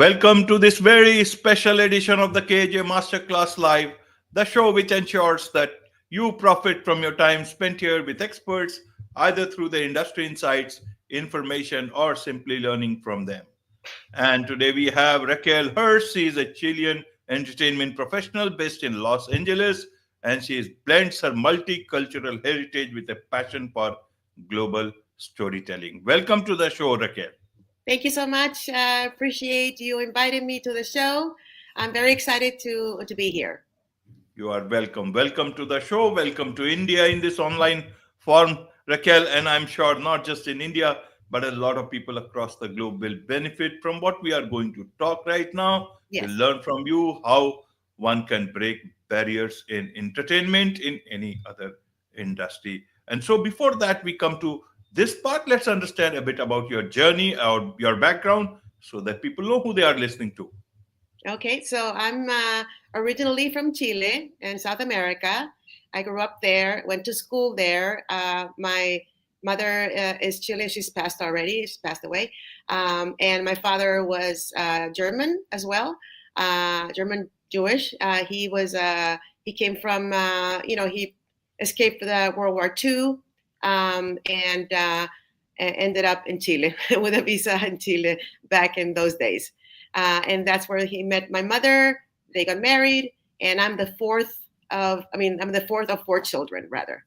Welcome to this very special edition of the KJ Masterclass Live, the show which ensures that you profit from your time spent here with experts, either through the industry insights, information, or simply learning from them. And today we have Raquel Hirsch. She is a Chilean entertainment professional based in Los Angeles, and she blends her multicultural heritage with a passion for global storytelling. Welcome to the show, Raquel. Thank you so much. I appreciate you inviting me to the show. I'm very excited to be here. You are welcome. Welcome to the show. Welcome to India in this online form, Raquel. And I'm sure not just in India, but a lot of people across the globe will benefit from what we are going to talk right now. We'll Yes. learn from you how one can break barriers in entertainment in any other industry. And so before that, we come to this part. Let's understand a bit about your journey or your background so that people know who they are listening to. Okay. So I'm originally from Chile in South America. I grew up there, went to school there. My mother is Chilean. She's passed already. She's passed away. And my father was German as well, German Jewish. He came from, he escaped the World War II and ended up in Chile with a visa in Chile back in those days. And that's where he met my mother. They got married, and I'm the fourth of four children, rather.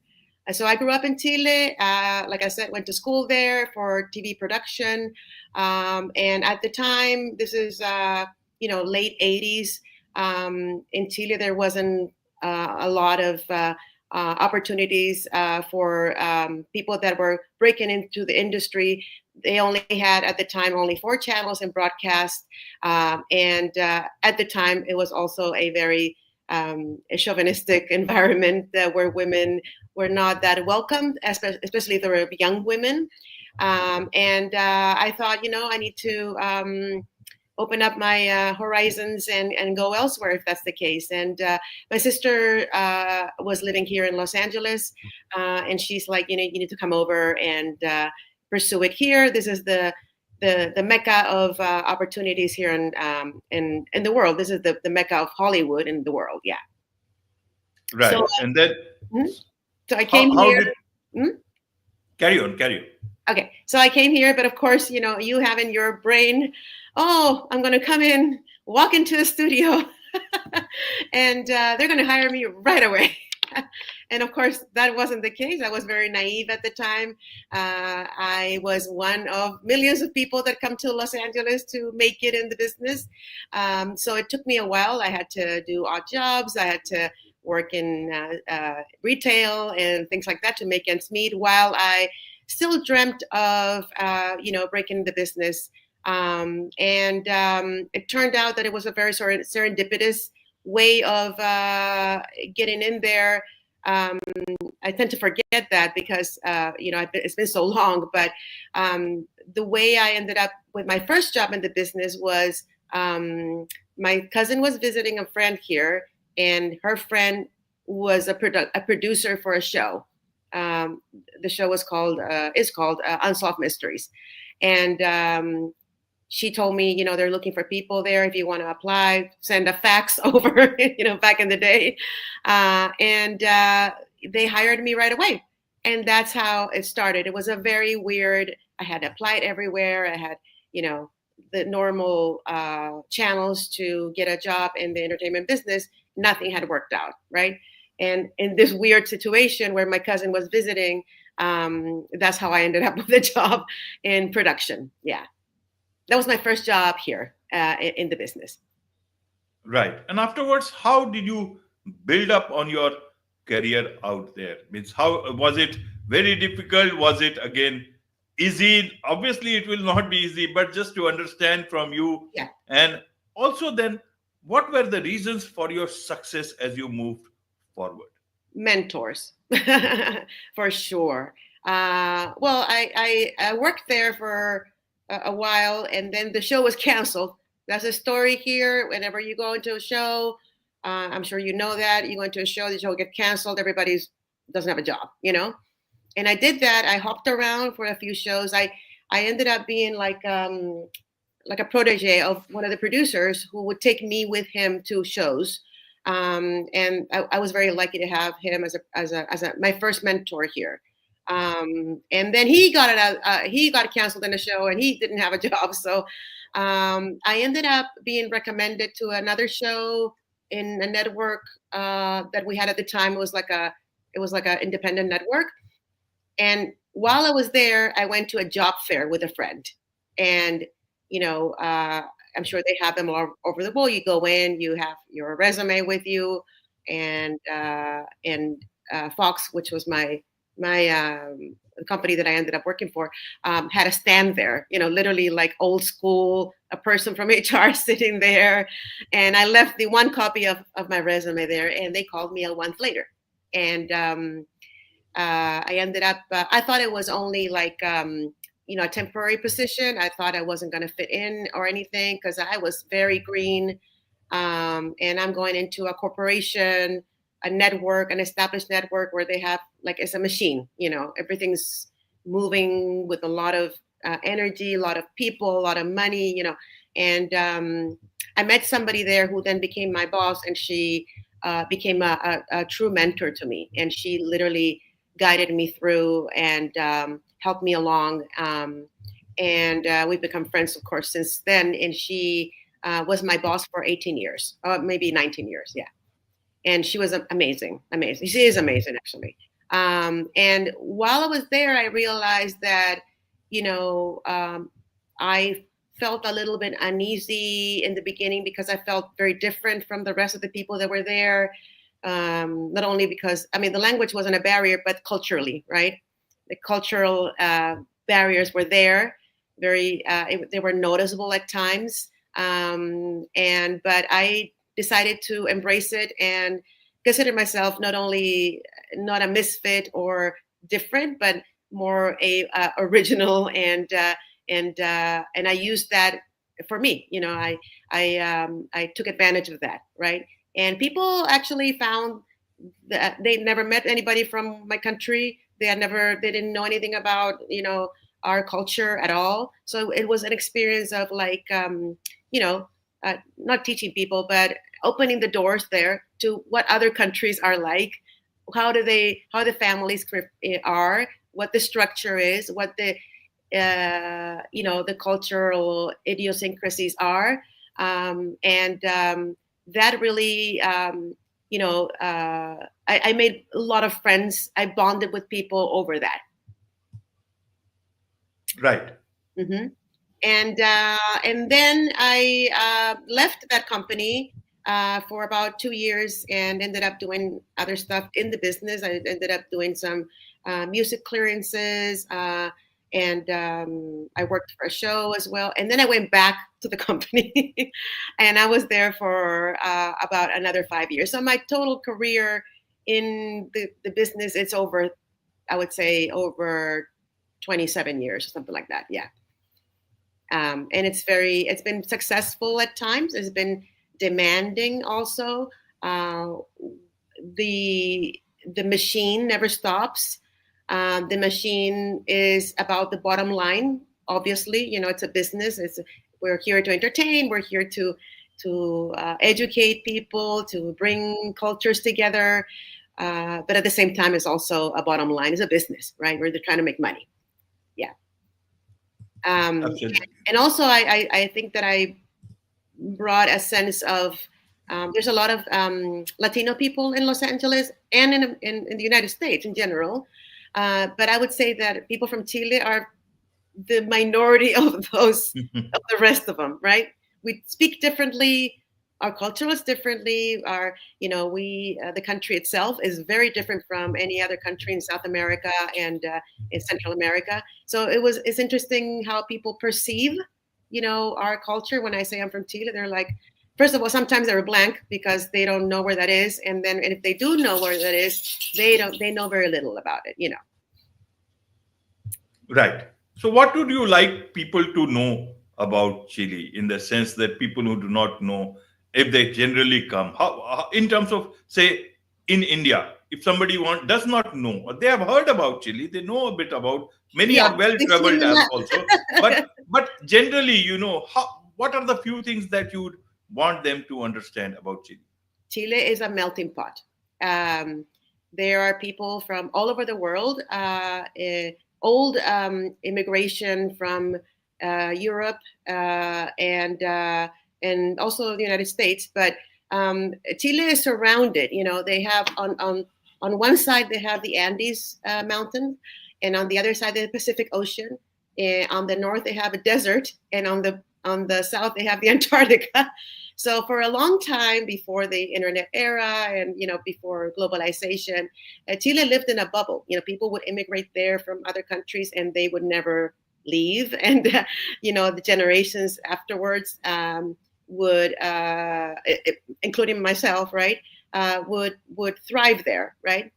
So I grew up in Chile. Like I said, went to school there for TV production. And at the time, this is, late 80s. In Chile, there wasn't a lot of opportunities for people that were breaking into the industry. They only had, at the time, only 4 channels in broadcast. And at the time, it was also a very chauvinistic environment where women were not that welcomed, especially if they were young women. And I thought, I need to open up my horizons and go elsewhere if that's the case. And my sister was living here in Los Angeles, and she's like, you need to come over and pursue it here. This is the mecca of opportunities here in the world. This is the mecca of Hollywood in the world. Yeah. Right. So, And then so I came how here. did carry on, carry on. Okay, so I came here, but of course, you have in your brain, oh, I'm going to come in, walk into the studio, and they're going to hire me right away. And of course, that wasn't the case. I was very naive at the time. I was one of millions of people that come to Los Angeles to make it in the business. So it took me a while. I had to do odd jobs. I had to work in retail and things like that to make ends meet, while I still dreamt of, breaking the business. And it turned out that it was a very sort of serendipitous way of getting in there. I tend to forget that because, it's been so long. But the way I ended up with my first job in the business was my cousin was visiting a friend here, and her friend was a producer for a show. The show is called Unsolved Mysteries. And she told me, they're looking for people there. If you want to apply, send a fax over, back in the day. And they hired me right away. And that's how it started. It was a very weird, I had applied everywhere. I had, the normal channels to get a job in the entertainment business. Nothing had worked out, right? And in this weird situation where my cousin was visiting, that's how I ended up with a job in production. Yeah. That was my first job here in the business. Right. And afterwards, how did you build up on your career out there? Means how was it very difficult? Was it again easy? Obviously, it will not be easy, but just to understand from you. Yeah. And also then, what were the reasons for your success as you moved forward? Mentors, for sure. Well, I worked there for a while, and then the show was canceled. That's a story here. Whenever you go into a show, I'm sure you know that you go into a show, the show get canceled. Everybody doesn't have a job, And I did that. I hopped around for a few shows. I ended up being like like a protege of one of the producers who would take me with him to shows. And I was very lucky to have him as my first mentor here. And then he got it out, he got canceled in a show, and he didn't have a job. So I ended up being recommended to another show in a network that we had at the time. It was like an independent network. And while I was there, I went to a job fair with a friend. And, I'm sure they have them all over the world. You go in, you have your resume with you, and Fox, which was my company that I ended up working for, had a stand there, literally like old school, a person from HR sitting there. And I left the one copy of my resume there, and they called me a month later. And I ended up, I thought it was only like, a temporary position. I thought I wasn't going to fit in or anything because I was very green. And I'm going into a corporation, a network, an established network where they have, like, it's a machine, everything's moving with a lot of energy, a lot of people, a lot of money, and I met somebody there who then became my boss, and she became a true mentor to me. And she literally guided me through and helped me along. And we've become friends, of course, since then. And she was my boss for 18 years, maybe 19 years. Yeah. And she was amazing. She is amazing, actually. And while I was there, I realized that, I felt a little bit uneasy in the beginning because I felt very different from the rest of the people that were there. Not only because, the language wasn't a barrier, but culturally, right? The cultural barriers were there. They were noticeable at times. But I decided to embrace it and consider myself not a misfit or different, but more original, and I used that for me. I took advantage of that, right? And people actually found that they never met anybody from my country. They didn't know anything about our culture at all. So it was an experience of like not teaching people, but opening the doors there to what other countries are like, how the families are, what the structure is, what the the cultural idiosyncrasies are, and that really I made a lot of friends. I bonded with people over that. Right. Mm-hmm. And then I left that company for about 2 years and ended up doing other stuff in the business. I ended up doing some music clearances, and I worked for a show as well. And then I went back to the company, and I was there for about another 5 years. So my total career in the business, it's over, I would say, over 27 years or something like that. Yeah. And it's been successful at times. It's been demanding also. The machine never stops. The machine is about the bottom line. Obviously, it's a business. We're here to entertain. We're here to educate people, to bring cultures together. But at the same time, it's also a bottom line. It's a business, right? Where they're trying to make money. Yeah. And also, I think that I brought a sense of there's a lot of Latino people in Los Angeles and in the United States in general. But I would say that people from Chile are the minority of those, of the rest of them, right? We speak differently. Our culture is differently. The country itself is very different from any other country in South America and in Central America. So it's interesting how people perceive, our culture. When I say I'm from Chile, they're like, first of all, sometimes they're blank because they don't know where that is. And if they do know where that is, they know very little about it, Right. So what would you like people to know about Chile, in the sense that people who do not know, if they generally come, how in terms of, say, in India, if somebody does not know, or they have heard about Chile, they know a bit about, many Yeah, are well they've seen traveled the as map. also, but But generally, what are the few things that you would want them to understand about Chile? Chile is a melting pot. Um, there are people from all over the world, old immigration from Europe and also the United States. But Chile is surrounded. They have on one side they have the Andes mountain, and on the other side the Pacific Ocean. On the north they have a desert, and on the south they have the Antarctica. So for a long time before the internet era and before globalization, Chile lived in a bubble. People would immigrate there from other countries and they would never leave. And the generations afterwards would, including myself, right, would thrive there, right.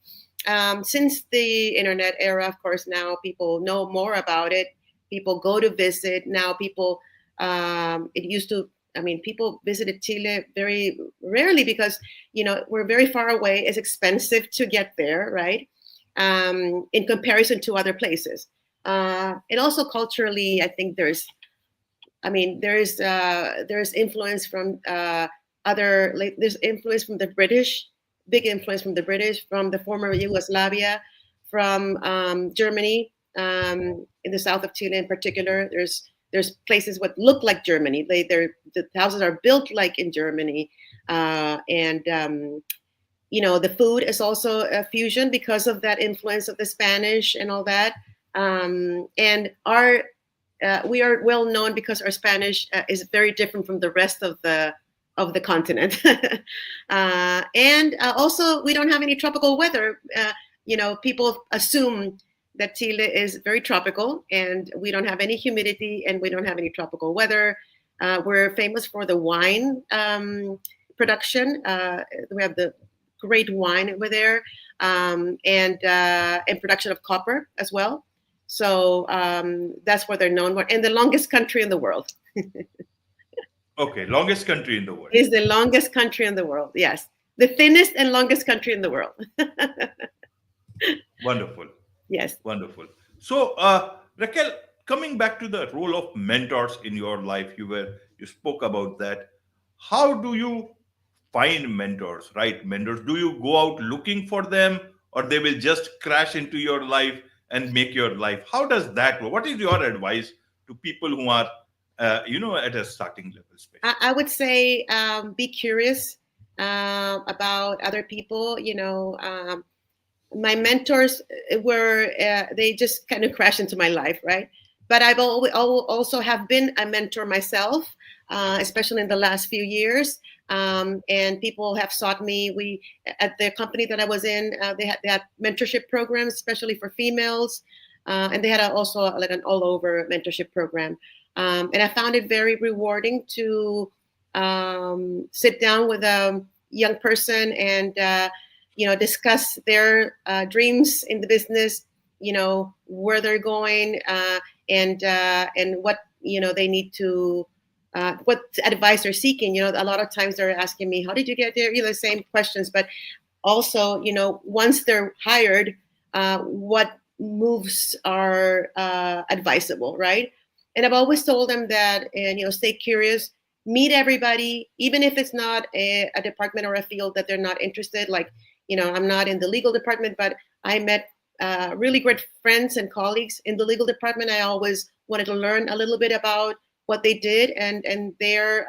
Since the internet era, of course, now people know more about it. People go to visit now. It used to. I mean, people visited Chile very rarely because, we're very far away. It's expensive to get there, right? In comparison to other places. And also culturally, I think there's influence from there's influence from the British, big influence from the British, from the former Yugoslavia, from Germany, in the south of Chile in particular. There's places what look like Germany. The houses are built like in Germany, and the food is also a fusion because of that influence of the Spanish and all that. And we are well known because our Spanish is very different from the rest of the continent, and also we don't have any tropical weather. People assume that Chile is very tropical, and we don't have any humidity, and we don't have any tropical weather. We're famous for the wine production. We have the great wine over there, and production of copper as well. So that's what they're known for. And the longest country in the world. Okay, longest country in the world. Is the longest country in the world. Yes, the thinnest and longest country in the world. Wonderful. Yes. Wonderful. So, Raquel, coming back to the role of mentors in your life, you spoke about that. How do you find mentors, right? Mentors. Do you go out looking for them, or they will just crash into your life and make your life? How does that work? What is your advice to people who are, at a starting level, especially? I would say be curious about other people. My mentors were they just kind of crashed into my life, right? But I've also have been a mentor myself, especially in the last few years. And people have sought me. We at the company that I was in, they had mentorship programs, especially for females, and they had also like an all-over mentorship program. And I found it very rewarding to sit down with a young person and discuss their dreams in the business, where they're going, and what they need to, what advice they're seeking. A lot of times they're asking me, "How did you get there?" The same questions, but also, once they're hired, what moves are advisable, right? And I've always told them that, and stay curious, meet everybody, even if it's not a department or a field that they're not interested. Like, I'm not in the legal department, but I met really great friends and colleagues in the legal department. I always wanted to learn a little bit about what they did and their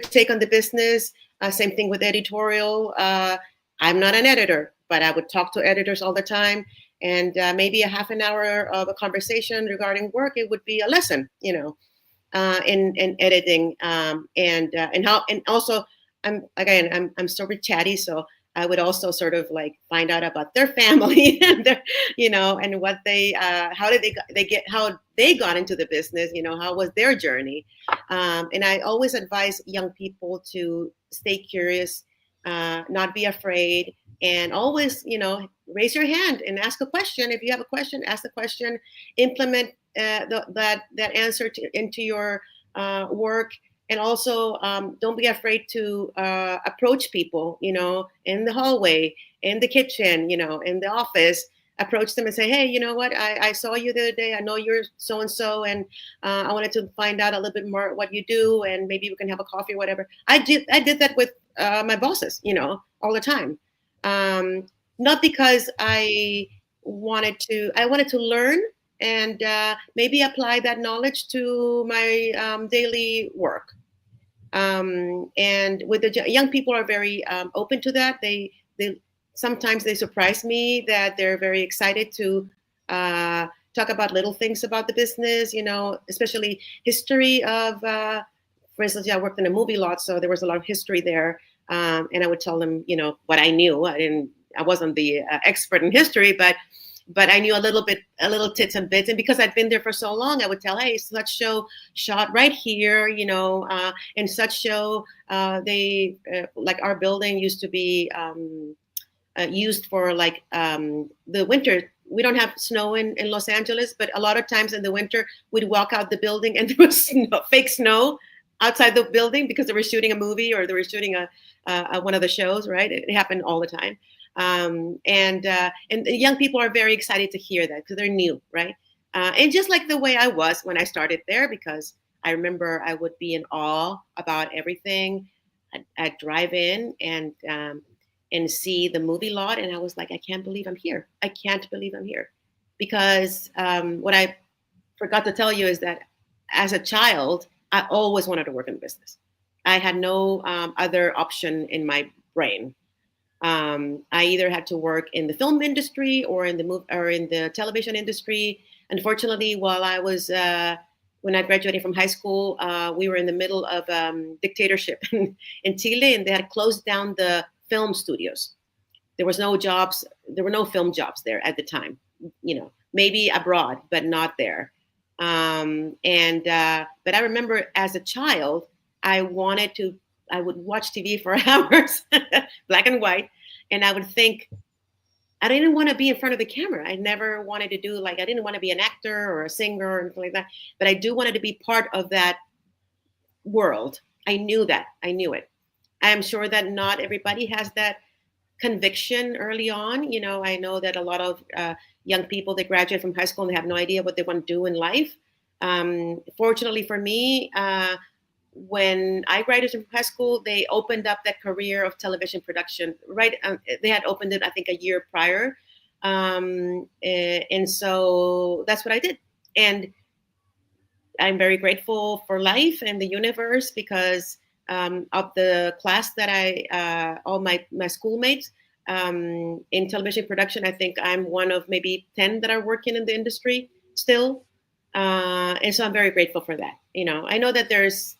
take on the business. Same thing with editorial. I'm not an editor, but I would talk to editors all the time. And maybe a half an hour of a conversation regarding work, it would be a lesson, in editing, and how, and also I'm sort of chatty, so I would also sort of like find out about their family and their, and what they, how did how they got into the business, how was their journey. And I always advise young people to stay curious, not be afraid, and always, raise your hand and ask a question. If you have a question, ask the question, implement that answer into your work. And also, don't be afraid to approach people, in the hallway, in the kitchen, in the office. approach them and say, hey, you know what? I saw you the other day. I know you're so and so, and I wanted to find out a little bit more what you do, and maybe we can have a coffee or whatever. I did that with my bosses, all the time. Not because I wanted to learn and maybe apply that knowledge to my daily work. And with the young people are very open to that. They sometimes they surprise me that they're very excited to talk about little things about the business, especially history of, for instance, I worked in a movie lot, so there was a lot of history there. And I would tell them, what I knew. I wasn't the expert in history, but I knew a little tits and bits. And because I'd been there for so long, I would tell, hey, such show shot right here, and such show, they like our building used to be used for like the winter. We don't have snow in Los Angeles, but a lot of times in the winter, we'd walk out the building and there was fake snow outside the building because they were shooting a movie or they were shooting one of the shows, right? It happened all the time. And the young people are very excited to hear that because they're new, right? And just like the way I was when I started there, because I remember I would be in awe about everything. I'd drive in and see the movie lot, and I was like, I can't believe I'm here. I can't believe I'm here. Because what I forgot to tell you is that as a child, I always wanted to work in business. I had no other option in my brain. I either had to work in the film industry or in the television industry. Unfortunately, while I was when I graduated from high school, we were in the middle of dictatorship in Chile, and they had closed down the film studios. There was no jobs. There were no film jobs there at the time. Maybe abroad, but not there. But I remember as a child, I would watch TV for hours, black and white, and I would think, I didn't want to be in front of the camera. I never wanted to do I didn't want to be an actor or a singer or anything like that, but I do wanted to be part of that world. I knew that. I knew it. I'm sure that not everybody has that conviction early on. I know that a lot of young people, they graduate from high school and they have no idea what they want to do in life. Fortunately for me, when I graduated from high school, they opened up that career of television production. Right, they had opened it, I think, a year prior, and so that's what I did. And I'm very grateful for life and the universe because of the class that all my schoolmates in television production. I think I'm one of maybe 10 that are working in the industry still. And so I'm very grateful for that. I know that there's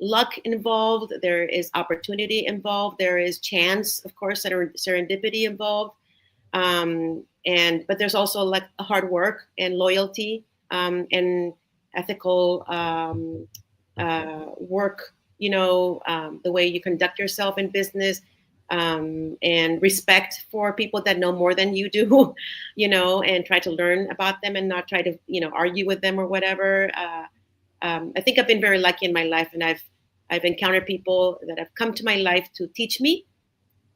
luck involved. There is opportunity involved. There is chance, of course, serendipity involved. But there's also like hard work and loyalty and ethical work. The way you conduct yourself in business. And respect for people that know more than you do, and try to learn about them and not try to, argue with them or whatever. I think I've been very lucky in my life, and I've encountered people that have come to my life to teach me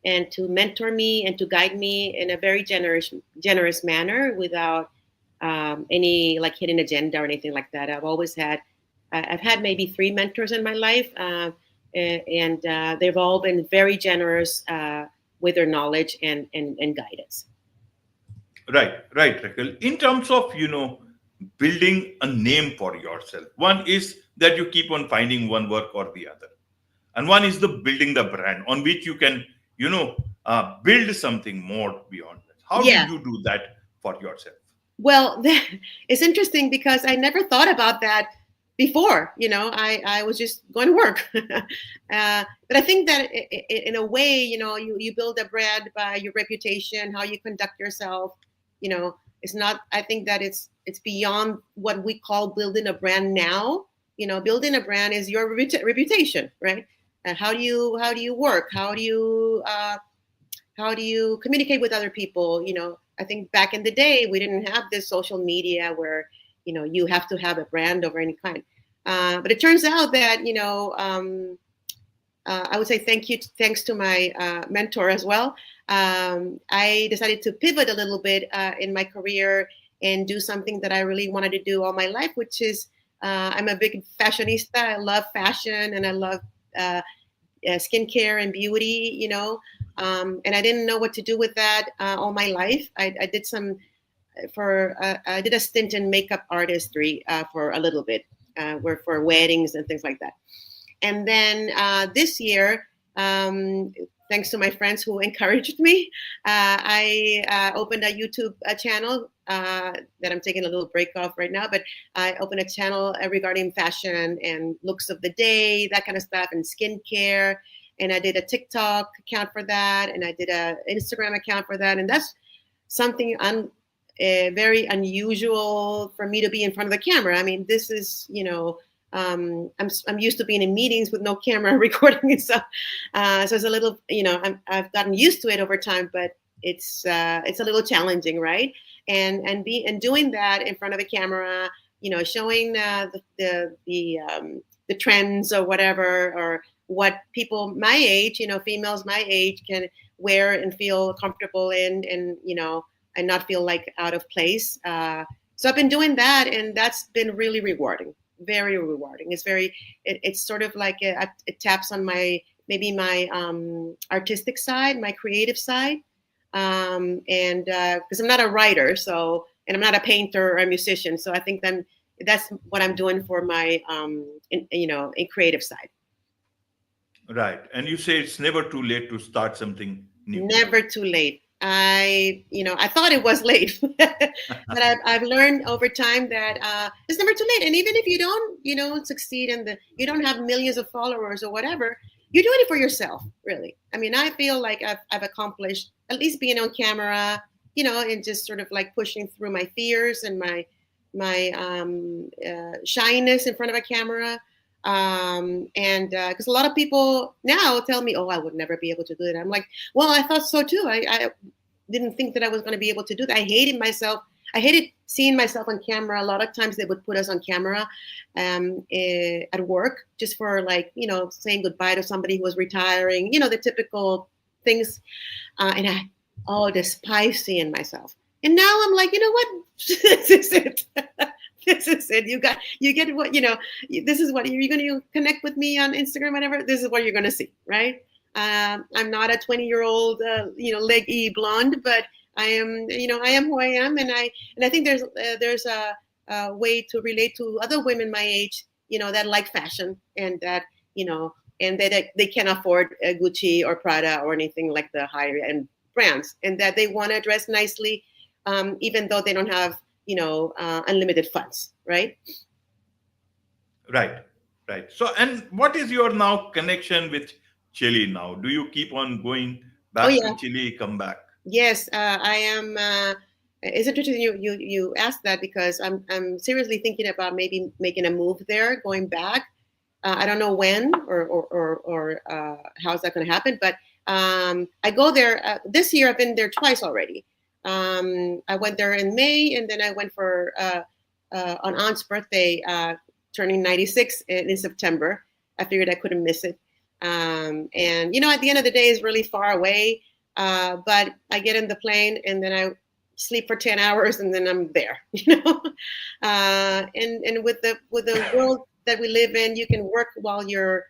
and to mentor me and to guide me in a very generous manner without any hidden agenda or anything like that. I've had maybe 3 mentors in my life. And they've all been very generous with their knowledge and guidance. Right, Raquel. In terms of, building a name for yourself, one is that you keep on finding one work or the other. And one is the building the brand on which you can, build something more beyond that. How Yeah. do you do that for yourself? Well, it's interesting because I never thought about that before. I was just going to work. But I think that in a way, you build a brand by your reputation, how you conduct yourself. It's not, I think that it's beyond what we call building a brand now. Building a brand is your reputation, right? And how do you work? How do you communicate with other people? I think back in the day, we didn't have this social media where you have to have a brand of any kind. But it turns out that, I would say thanks to my mentor as well. I decided to pivot a little bit in my career and do something that I really wanted to do all my life, which is I'm a big fashionista. I love fashion and I love skincare and beauty, and I didn't know what to do with that all my life. I did some I did a stint in makeup artistry for a little bit, where for weddings and things like that. And then this year, thanks to my friends who encouraged me, I opened a YouTube channel that I'm taking a little break off right now. But I opened a channel regarding fashion and looks of the day, that kind of stuff, and skincare. And I did a TikTok account for that, and I did an Instagram account for that. And that's something very unusual for me to be in front of the camera. I mean, this is, I'm used to being in meetings with no camera recording and stuff. So it's a little, I've gotten used to it over time, but it's a little challenging, right? And doing that in front of a camera, showing the trends or whatever, or what people my age, females my age can wear and feel comfortable in, and not feel like out of place. So I've been doing that, and that's been really rewarding, very rewarding. It's sort of like it taps on my artistic side, my creative side, and because I'm not a writer, and I'm not a painter or a musician, so I think then that's what I'm doing for my in creative side. Right. And you say it's never too late to start something new. Never too late. I thought it was late, but I've learned over time that it's never too late. And even if you don't succeed you don't have millions of followers or whatever, you're doing it for yourself, really. I mean, I feel like I've accomplished at least being on camera, and just sort of like pushing through my fears and my shyness in front of a camera. And because a lot of people now tell me, oh, I would never be able to do it. I'm like, well, I thought so too. I didn't think that I was going to be able to do that. I hated myself. I hated seeing myself on camera. A lot of times they would put us on camera at work just for saying goodbye to somebody who was retiring, the typical things. And I despised seeing myself. And now I'm like, you know what? This is it. This is it. You get what, this is what you're going to connect with me on Instagram, whatever. This is what you're going to see, right? I'm not a 20-year-old, leggy blonde, but I am, I am who I am. And I think there's a way to relate to other women my age, that like fashion and that, and that they can afford Gucci or Prada or anything like the higher end brands, and that they want to dress nicely, even though they don't have, unlimited funds, right? Right. So, and what is your now connection with Chile now? Do you keep on going Oh back yeah, to Chile, come back? yes, I am. It's interesting you asked that because I'm seriously thinking about maybe making a move there, going back. I don't know when or how's that going to happen, but I go there this year. I've been there twice already. I went there in May, and then I went for on Aunt's birthday, turning 96 in September. I figured I couldn't miss it. And at the end of the day, it's really far away. But I get in the plane, and then I sleep for 10 hours, and then I'm there. And with the world that we live in, you can work while you're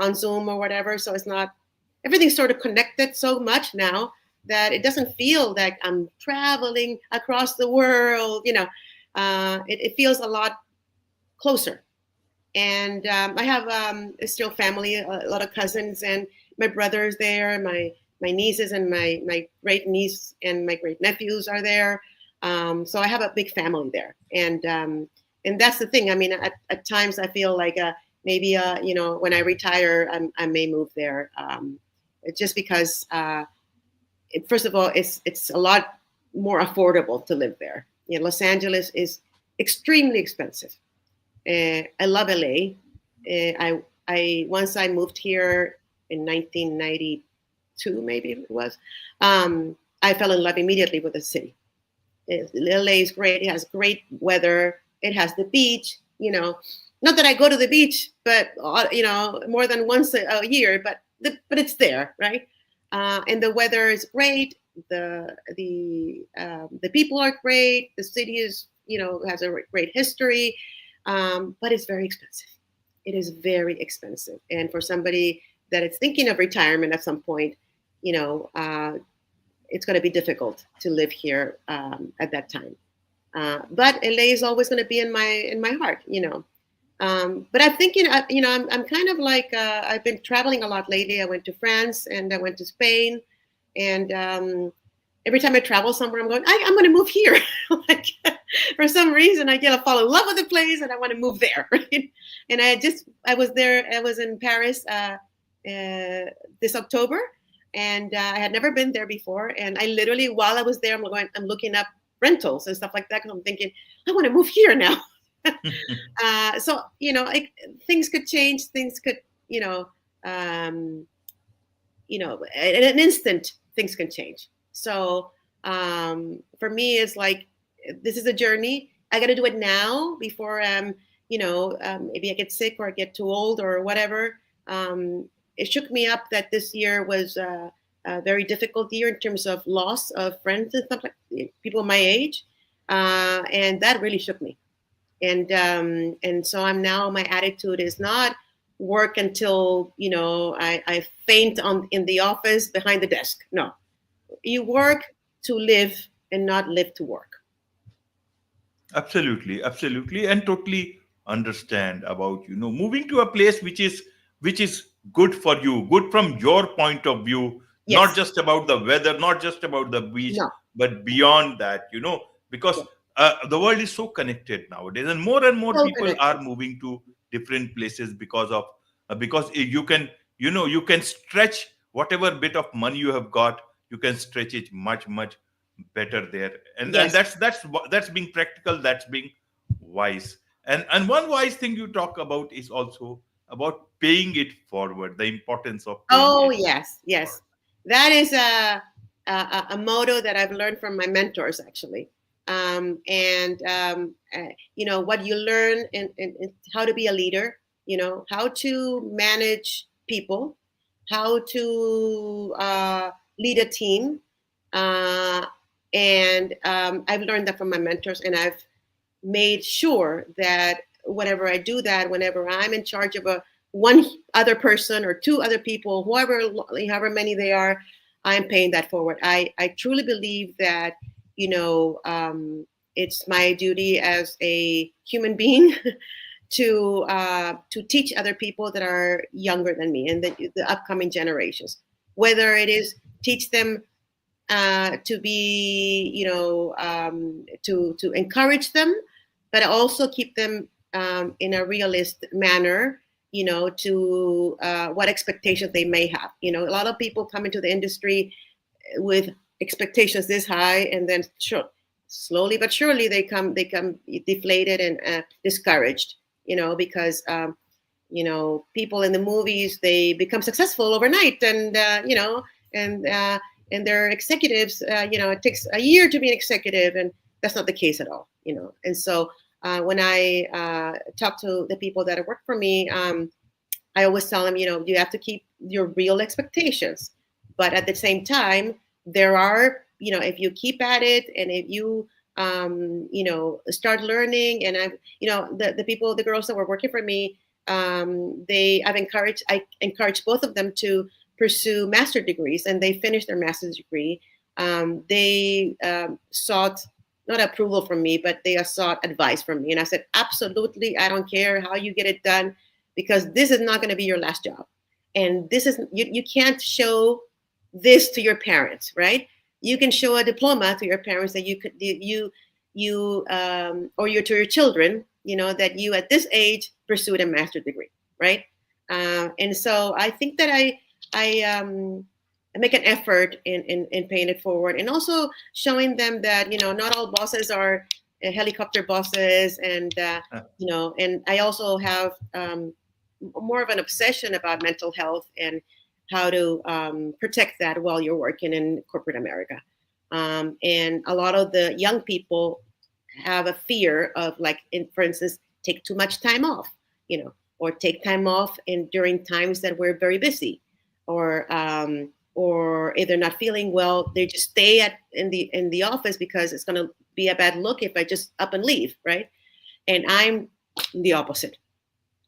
on Zoom or whatever. So it's not, everything's sort of connected so much now that it doesn't feel like I'm traveling across the world. It feels a lot closer. And I have still family, a lot of cousins, and my brother's there, my nieces and my great niece and my great nephews are there. So I have a big family there, and that's the thing. I mean, at times I feel like maybe when I retire, I may move there, just because. First of all, it's a lot more affordable to live there. Los Angeles is extremely expensive. I love LA. I once I moved here in 1992, maybe it was. I fell in love immediately with the city. LA is great. It has great weather. It has the beach. Not that I go to the beach, but more than once a year. But it's there, right? and the weather is great. The people are great. The city is, has a great history, but it's very expensive. It is very expensive, and for somebody that is thinking of retirement at some point, it's going to be difficult to live here at that time. But LA is always going to be in my heart, But I'm thinking, I'm kind of like I've been traveling a lot lately. I went to France and I went to Spain, and every time I travel somewhere, I'm going, I'm going to move here. Like, for some reason, I get to fall in love with the place and I want to move there. Right? And I was there. I was in Paris this October, and I had never been there before. And I literally, while I was there, I'm looking up rentals and stuff like that, because I'm thinking, I want to move here now. So things could change. Things could, in an instant, things can change. So for me, it's like, this is a journey. I got to do it now before maybe I get sick or I get too old or whatever. It shook me up that this year was a very difficult year in terms of loss of friends and stuff, like people my age, and that really shook me. And so my attitude is not work until I faint in the office behind the desk. No, you work to live and not live to work. Absolutely, absolutely, and totally understand about moving to a place which is good for you, good from your point of view, not Yes. just about the weather, not just about the beach, No. but beyond that, because Yes. the world is so connected nowadays, and more So people connected. are moving to different places because you can stretch whatever bit of money you have got, you can stretch it much much better there, and Yes. that's being practical, that's being wise. And one wise thing you talk about is also about paying it forward, the importance of paying Oh, it yes. Yes. forward. That is a motto that I've learned from my mentors, actually. What you learn in how to be a leader, how to manage people, how to lead a team. Uh, and I've learned that from my mentors, and I've made sure that whenever I'm in charge of one other person or two other people, however many they are, I'm paying that forward. I truly believe that, it's my duty as a human being to teach other people that are younger than me and the upcoming generations, whether it is teach them to be, to encourage them, but also keep them in a realist manner, to what expectations they may have. A lot of people come into the industry with expectations this high, and then slowly but surely they come deflated and discouraged. Because people in the movies, they become successful overnight, and and and they're executives. It takes a year to be an executive, and that's not the case at all. And so when I talk to the people that work for me, I always tell them, you have to keep your real expectations, but at the same time, there are, if you keep at it, and if you start learning, and the girls that were working for me, I encourage both of them to pursue master degrees, and they finished their master's degree. They sought not approval from me, but they sought advice from me, and I said, absolutely, I don't care how you get it done, because this is not going to be your last job, and this is you can't show this to your parents, right? You can show a diploma to your parents that to your children, that you at this age pursued a master's degree, right? And so I think that I make an effort in paying it forward, and also showing them that not all bosses are helicopter bosses, and and I also have more of an obsession about mental health and how to protect that while you're working in corporate America. And a lot of the young people have a fear of, like, for instance, take too much time off, or take time off during times that we're very busy, or or if they're not feeling well, they just stay in the office because it's going to be a bad look if I just up and leave, right? And I'm the opposite.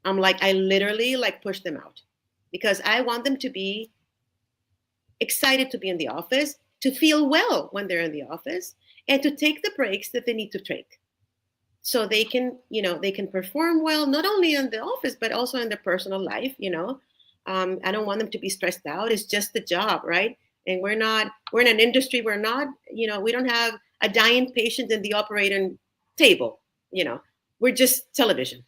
I'm like, I literally like push them out because I want them to be excited to be in the office, to feel well when they're in the office, and to take the breaks that they need to take so they can, they can perform well, not only in the office, but also in their personal life. I don't want them to be stressed out. It's just the job, right? And we're in an industry, we don't have a dying patient in the operating table, we're just television.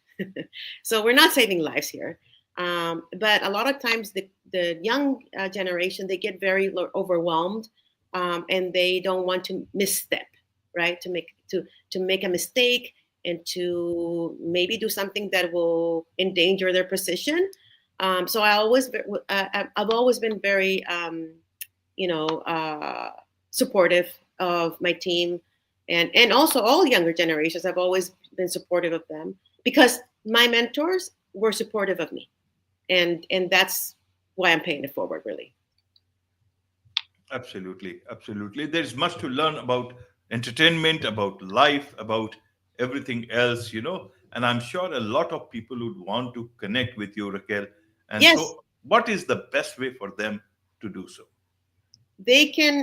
So we're not saving lives here. But a lot of times the young generation, they get very overwhelmed, and they don't want to misstep, right? To make a mistake and to maybe do something that will endanger their position. So I've always been very, supportive of my team, and also all younger generations. I've always been supportive of them because my mentors were supportive of me, and that's why I'm paying it forward, really. Absolutely, absolutely. There's much to learn about entertainment, about life, about everything else, And I'm sure a lot of people would want to connect with you, Raquel. And Yes, so, what is the best way for them to do so? they can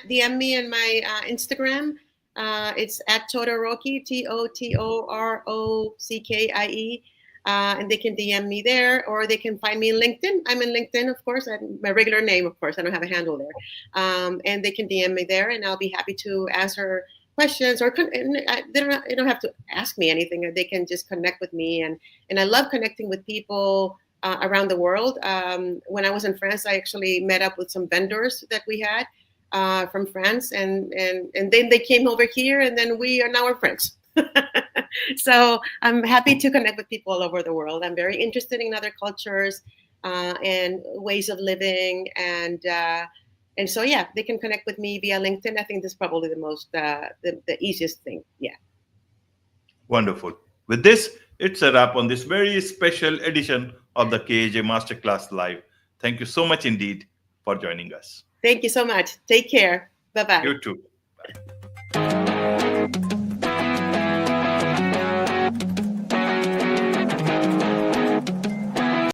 DM me in my Instagram. It's at Todoroki, Totorockkie, and they can DM me there, or they can find me in LinkedIn. I'm in LinkedIn, of course. My regular name, of course. I don't have a handle there, and they can DM me there, and I'll be happy to answer questions. Or they don't have to ask me anything. They can just connect with me, and I love connecting with people around the world. When I was in France, I actually met up with some vendors that we had from France, and then they came over here, and then we are now our friends. So I'm happy to connect with people all over the world. I'm very interested in other cultures and ways of living, and so yeah, they can connect with me via LinkedIn. I think this is probably the most the easiest thing. Yeah. Wonderful. With this, it's a wrap on this very special edition of the KAJ Masterclass Live. Thank you so much indeed for joining us. Thank you so much. Take care. Bye bye. You too. Bye.